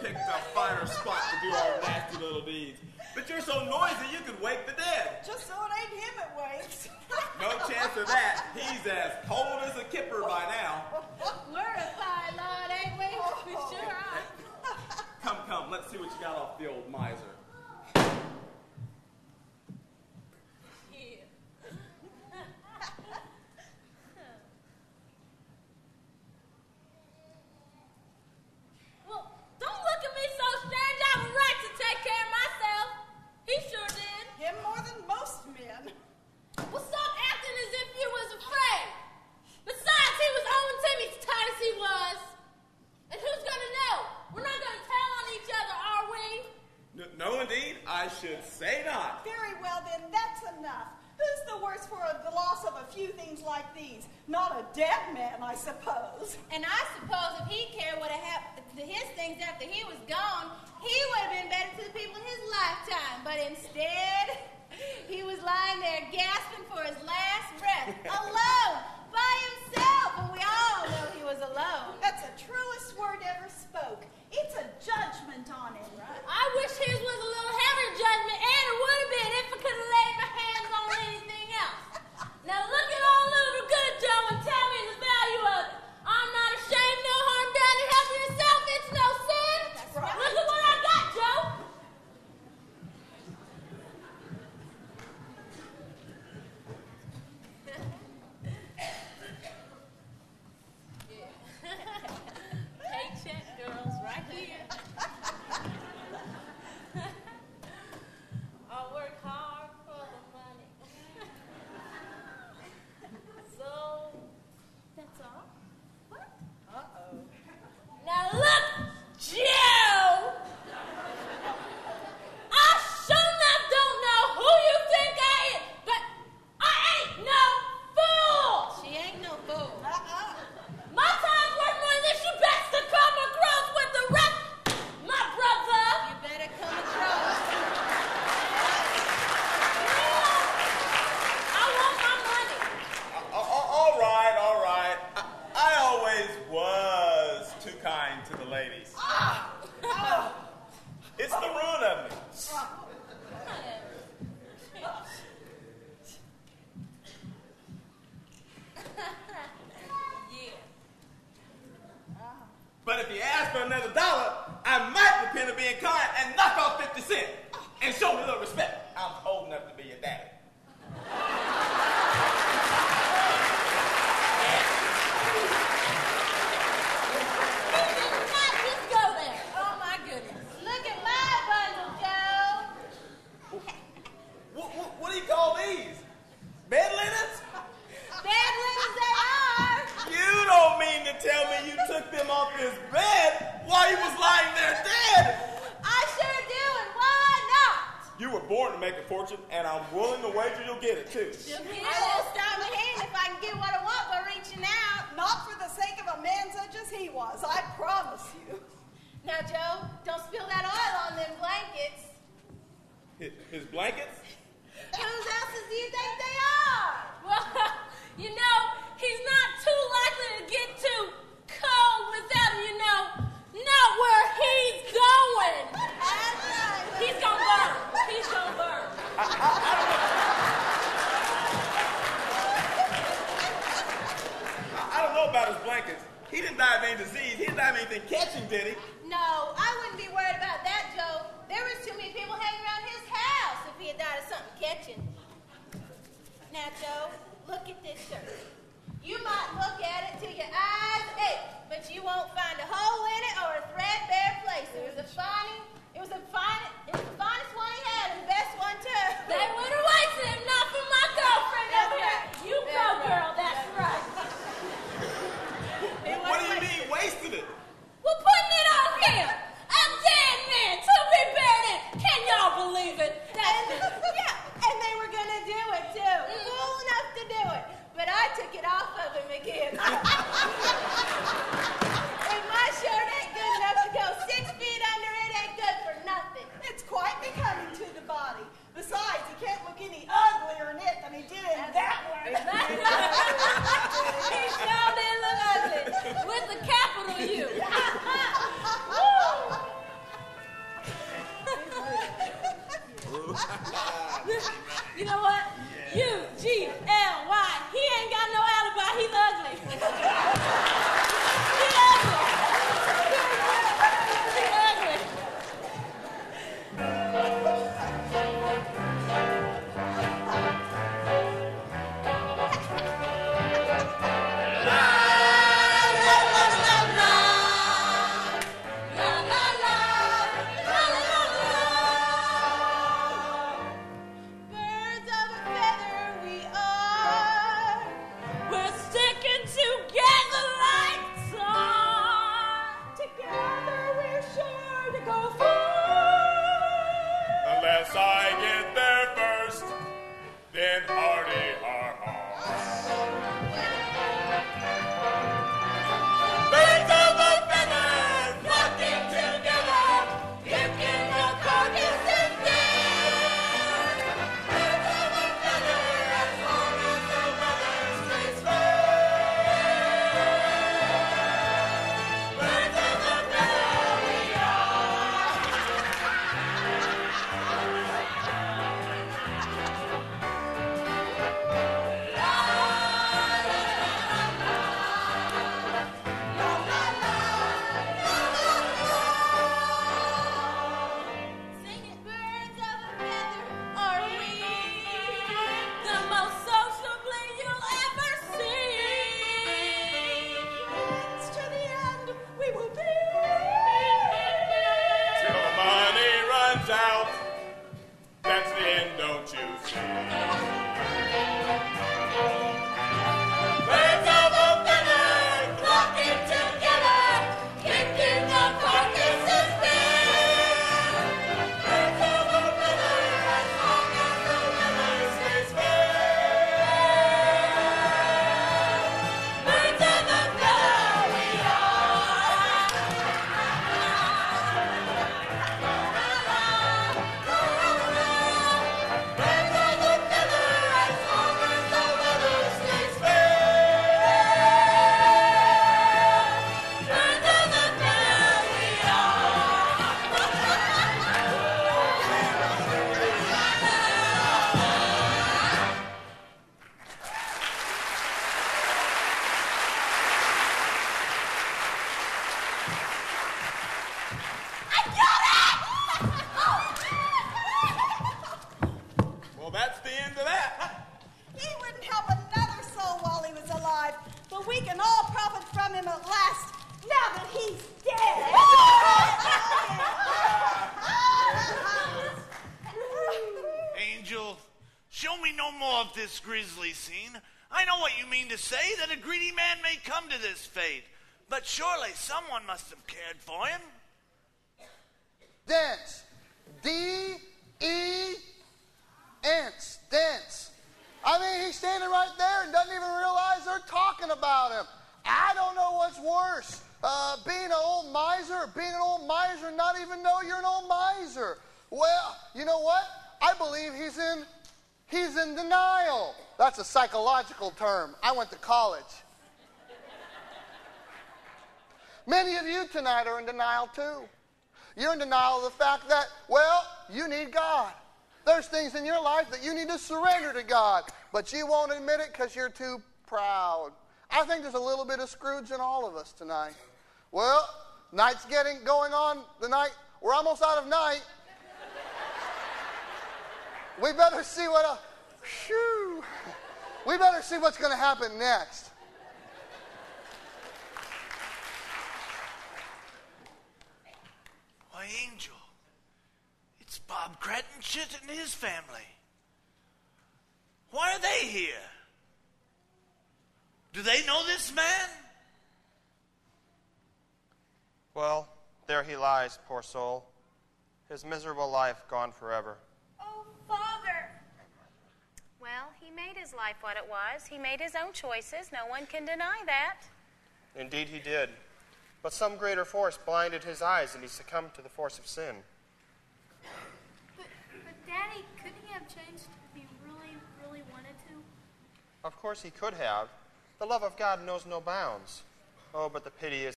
picked a finer spot to do our nasty little deeds. But you're so noisy you could wake the dead. Just so it ain't him it wakes. No chance of that. He's as cold as a kipper by now. We're a fire lord, ain't we? We sure are. Come, let's see what you got off the old miser. He sure did. Him more than most men. Well, stop acting as if you was afraid. Besides, he was owing Timmy as tight as he was. And who's going to know? We're not going to tell on each other, are we? No, indeed. I should say not. Very well, then. That's enough. Who's the worse for the loss of a few things like these? Not a dead man, I suppose. And I suppose if he cared what had happened to his things after he was gone, he would have been better to the people in his lifetime. But instead, he was lying there gasping for his last breath, alone, by himself. And we all know he was alone. That's the truest word ever spoke. It's a judgment on him, right? I wish his was a little heavier judgment, and it would have been if I could have laid my hands on anything else. Now look at old little good Joe and tell me the value of it. I'm not ashamed, no harm done to help yourself. It's no sin. That's right. Look at what I got, Joe. Paycheck girls right here. I work hard for the money. So, that's all? What? Uh-oh. Now look, Joe! I sure enough don't know who you think I am, but I ain't no fool! She ain't no fool. My time's worth more than this. You best to come across with the rest, my brother. You better come across. I want my money. All right. I always was too kind to the ladies. It's the ruin of me. But if you ask for another dollar, I might repent of being kind and knock off 50 cents and show me a little respect. I'm old enough to be your daddy. Not just go there. Oh my goodness. Look at my bundle, Joe. What do you call these? Bed linens? Bad linens they are. You don't mean to tell me you took them off this bed while he was lying there dead? I sure do, and why not? You were born to make a fortune, and I'm willing to wager you'll get it, too. I won't stop my hand if I can get what I want by reaching out. Not for the sake of a man such as he was, I promise you. Now, Joe, don't spill that oil on them blankets. His blankets? Whose else's do you think they are? Well, you know, he's not too likely to get too cold without him, you know. Not where he's going. That's right. He's gonna burn. He's gonna burn. I don't know about his blankets. He didn't die of any disease. He didn't die of anything catching, did he? No, I wouldn't be worried about that, Joe. There was too many people hanging around his house if he had died of something catching. Now, Joe, look at this shirt. You might look at it till your eyes ache, but you won't find a hole in it or a threadbare place. It was the finest one he had, and the best one too. They wouldn't have wasted him, not for my girlfriend over here. You go, girl, that's right. What do you mean, wasted it? We're putting it on him. A dead man to be buried in. Can y'all believe it? Yeah, and they were gonna do it too. Fool enough to do it. But I took it off of him again. mean to say that a greedy man may come to this fate, but surely someone must have cared for him. Dents. D-E-Ents. Dents. I mean, he's standing right there and doesn't even realize they're talking about him. I don't know what's worse, being an old miser or being an old miser and not even know you're an old miser. Well, you know what? I believe he's in denial. That's a psychological term. I went to college. Many of you tonight are in denial too. You're in denial of the fact that, well, you need God. There's things in your life that you need to surrender to God, but you won't admit it because you're too proud. I think there's a little bit of Scrooge in all of us tonight. Well, night's going on the night. We're almost out of night. We better see we better see what's going to happen next. Why, Angel, it's Bob Cratchit and his family. Why are they here? Do they know this man? Well, there he lies, poor soul. His miserable life gone forever. Oh, Father! Well, he made his life what it was. He made his own choices. No one can deny that. Indeed he did. But some greater force blinded his eyes and he succumbed to the force of sin. But Daddy, couldn't he have changed if he really, really wanted to? Of course he could have. The love of God knows no bounds. Oh, but the pity is